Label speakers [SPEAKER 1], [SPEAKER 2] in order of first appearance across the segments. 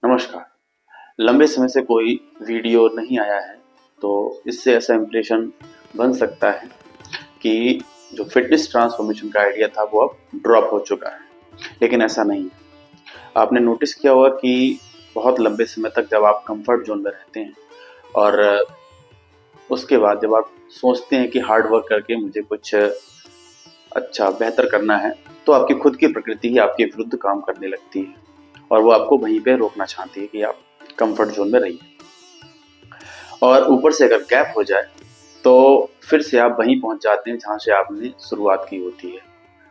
[SPEAKER 1] नमस्कार। लंबे समय से कोई वीडियो नहीं आया है, तो इससे ऐसा इम्प्रेशन बन सकता है कि जो फ़िटनेस ट्रांसफ़ॉर्मेशन का आइडिया था वो अब ड्रॉप हो चुका है, लेकिन ऐसा नहीं है। आपने नोटिस किया होगा कि बहुत लंबे समय तक जब आप कम्फ़र्ट ज़ोन में रहते हैं और उसके बाद जब आप सोचते हैं कि हार्ड वर्क करके मुझे कुछ अच्छा बेहतर करना है, तो आपकी खुद की प्रकृति ही आपके विरुद्ध काम करने लगती है और वो आपको वहीं पे रोकना चाहती है कि आप कंफर्ट जोन में रहिए। और ऊपर से अगर गैप हो जाए तो फिर से आप वहीं पहुंच जाते हैं जहां से आपने शुरुआत की होती है।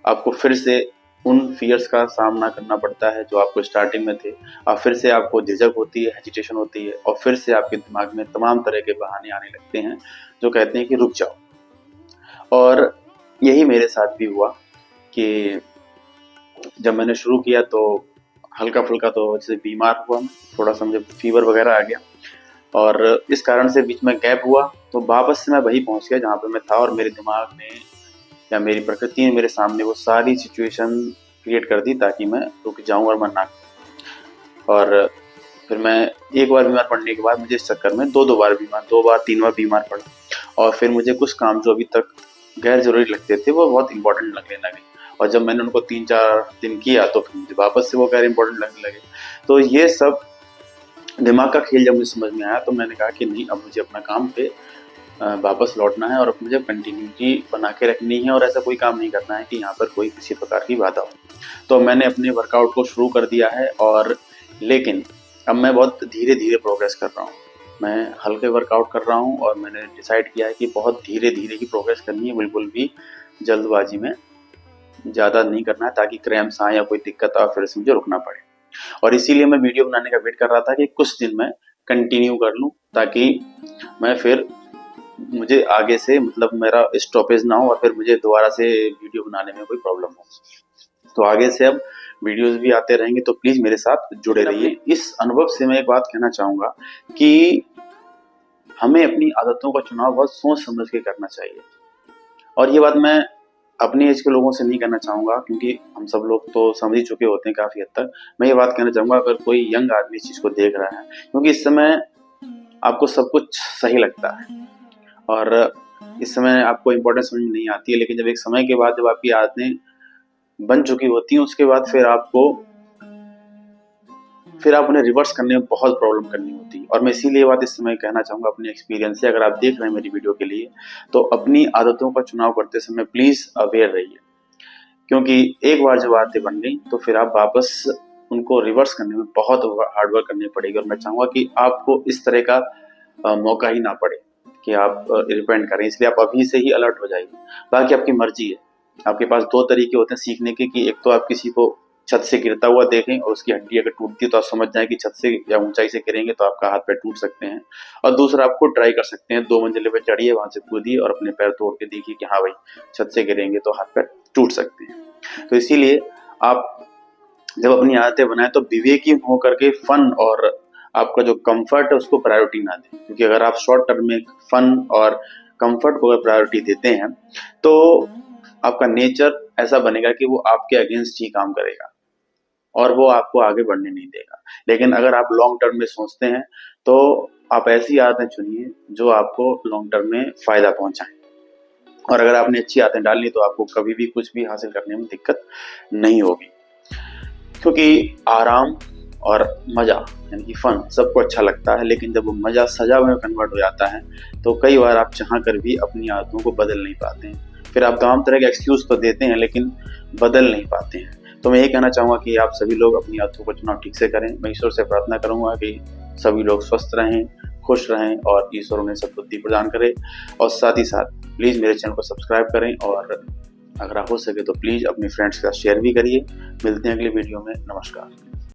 [SPEAKER 1] आपको फिर से उन फियर्स का सामना करना पड़ता है जो आपको स्टार्टिंग में थे, और फिर से आपको झिझक होती है, हेजिटेशन होती है, और फिर से आपके दिमाग में तमाम तरह के बहाने आने लगते हैं जो कहते हैं कि रुक जाओ। और यही मेरे साथ भी हुआ कि जब मैंने शुरू किया तो हल्का फुल्का तो जैसे बीमार हुआ मैं, थोड़ा सा मुझे फीवर वगैरह आ गया और इस कारण से बीच में गैप हुआ, तो वापस से मैं वहीं पहुंच गया जहाँ पे मैं था, और मेरे दिमाग ने या मेरी प्रकृति ने मेरे सामने वो सारी सिचुएशन क्रिएट कर दी ताकि मैं रुक जाऊं और मैं ना करूं। और फिर मैं एक बार बीमार पड़ने के बाद मुझे इस चक्कर में दो बार 3 बार बीमार पड़ा, और फिर मुझे कुछ काम जो अभी तक गैर ज़रूरी लगते थे वो बहुत इम्पोर्टेंट लगने लगे, और जब मैंने उनको 3-4 दिन किया तो फिर मुझे वापस से वो गैर इम्पोर्टेंट लगने लगे। तो ये सब दिमाग का खेल जब मुझे समझ में आया तो मैंने कहा कि नहीं, अब मुझे अपना काम पे वापस लौटना है और अब मुझे कंटिन्यूटी बना के रखनी है, और ऐसा कोई काम नहीं करना है कि यहाँ पर कोई किसी प्रकार की बाधा हो। तो मैंने अपने वर्कआउट को शुरू कर दिया है, और लेकिन अब मैं बहुत धीरे-धीरे प्रोग्रेस कर रहा हूँ। मैं हल्के वर्कआउट कर रहा हूँ और मैंने डिसाइड किया है कि बहुत धीरे-धीरे ही प्रोग्रेस करनी है, बिल्कुल भी जल्दबाजी में ज़्यादा नहीं करना है ताकि क्रैम्प्स आए या कोई दिक्कत आए फिर से मुझे रुकना पड़े। और इसीलिए मैं वीडियो बनाने का वेट कर रहा था कि कुछ दिन मैं कंटिन्यू कर लूँ ताकि मैं फिर मुझे आगे से मतलब मेरा स्टॉपेज ना हो और फिर मुझे दोबारा से वीडियो बनाने में कोई प्रॉब्लम हो। तो आगे से अब वीडियोस भी आते रहेंगे, तो प्लीज़ मेरे साथ जुड़े रहिए। इस अनुभव से मैं एक बात कहना चाहूँगा कि हमें अपनी आदतों का चुनाव बहुत सोच समझ के करना चाहिए, और ये बात मैं अपनी एज के लोगों से नहीं कहना चाहूँगा क्योंकि हम सब लोग तो समझ ही चुके होते हैं काफ़ी हद तक। मैं ये बात कहना चाहूँगा अगर कोई यंग आदमी इस चीज़ को देख रहा है, क्योंकि इस समय आपको सब कुछ सही लगता है और इस समय आपको इम्पोर्टेंस समझ में नहीं आती है, लेकिन जब एक समय के बाद जब आपकी आदतें बन चुकी होती हैं उसके बाद फिर आप उन्हें रिवर्स करने में बहुत प्रॉब्लम करनी होती है। और मैं इसीलिए बात इस समय कहना चाहूँगा अपने एक्सपीरियंस से, अगर आप देख रहे हैं मेरी वीडियो के लिए तो अपनी आदतों का चुनाव करते समय प्लीज़ अवेयर रहिए, क्योंकि एक बार जब आदतें बन गई तो फिर आप वापस उनको रिवर्स करने में बहुत हार्ड वर्क करनी पड़ेगी। और मैं चाहूँगा कि आपको इस तरह का मौका ही ना पड़े कि आप रिपेंट करें, इसलिए आप अभी से ही अलर्ट हो जाइए। बाकी आपकी मर्जी है, आपके पास 2 तरीके होते हैं सीखने के कि एक तो आप किसी को छत से गिरता हुआ देखें और उसकी हड्डी अगर टूटती है तो आप समझ जाएं कि छत से या ऊंचाई से गिरेंगे तो आपका हाथ पैर टूट सकते हैं। और दूसरा आप खुद ट्राई कर सकते हैं, 2 मंजिले पे चढ़िए, वहां से कूदिए और अपने पैर तोड़ के देखिए कि हाँ भाई छत से गिरेंगे तो हाथ पैर टूट सकते हैं। तो इसीलिए आप जब अपनी आदतें बनाएं तो विवेकी होकर के फन और आपका जो कंफर्ट है उसको प्रायोरिटी ना दें, क्योंकि अगर आप शॉर्ट टर्म में फन और कंफर्ट को अगर प्रायोरिटी देते हैं तो आपका नेचर ऐसा बनेगा कि वो आपके अगेंस्ट ही काम करेगा और वो आपको आगे बढ़ने नहीं देगा। लेकिन अगर आप लॉन्ग टर्म में सोचते हैं तो आप ऐसी आदतें चुनिए जो आपको लॉन्ग टर्म में फ़ायदा पहुँचाएँ, और अगर आपने अच्छी आदतें डाली तो आपको कभी भी कुछ भी हासिल करने में दिक्कत नहीं होगी, क्योंकि आराम और मज़ा यानी कि फ़न सबको अच्छा लगता है, लेकिन जब वो मज़ा सज़ा में कन्वर्ट हो जाता है तो कई बार आप चाह कर भी अपनी आदतों को बदल नहीं पाते हैं। फिर आप तमाम तरह के एक्सक्यूज़ तो देते हैं लेकिन बदल नहीं पाते हैं। तो मैं ये कहना चाहूँगा कि आप सभी लोग अपनी आदतों का चुनाव ठीक से करें। मैं ईश्वर से प्रार्थना करूँगा कि सभी लोग स्वस्थ रहें, खुश रहें और ईश्वर उन्हें सद्बुद्धि प्रदान करे। और साथ ही साथ प्लीज़ मेरे चैनल को सब्सक्राइब करें, और अगर हो सके तो प्लीज़ अपने फ्रेंड्स के साथ शेयर भी करिए। मिलते हैं अगली वीडियो में। नमस्कार।